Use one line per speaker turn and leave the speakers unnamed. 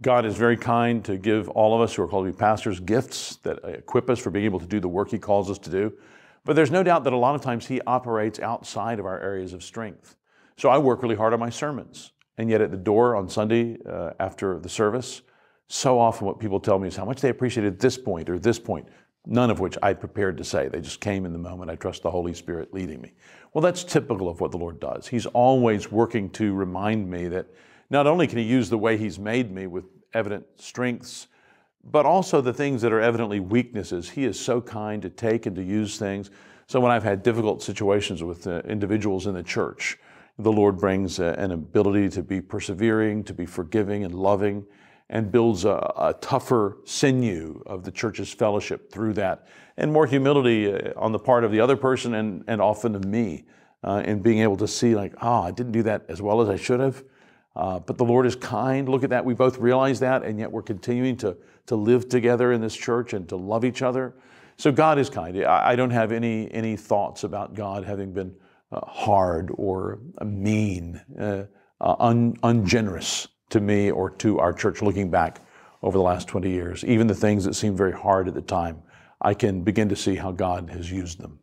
God is very kind to give all of us who are called to be pastors gifts that equip us for being able to do the work He calls us to do. But there's no doubt that a lot of times He operates outside of our areas of strength. So I work really hard on my sermons. And yet at the door on Sunday after the service, so often what people tell me is how much they appreciated this point or this point, none of which I prepared to say. They just came in the moment. I trust the Holy Spirit leading me. Well, that's typical of what the Lord does. He's always working to remind me that not only can He use the way He's made me with evident strengths, but also the things that are evidently weaknesses. He is so kind to take and to use things. So when I've had difficult situations with individuals in the church, the Lord brings an ability to be persevering, to be forgiving and loving, and builds a tougher sinew of the church's fellowship through that, and more humility on the part of the other person and often of me in being able to see like, I didn't do that as well as I should have. But the Lord is kind. Look at that. We both realize that, and yet we're continuing to live together in this church and to love each other. So God is kind. I don't have any thoughts about God having been hard or mean, ungenerous to me or to our church looking back over the last 20 years. Even the things that seemed very hard at the time, I can begin to see how God has used them.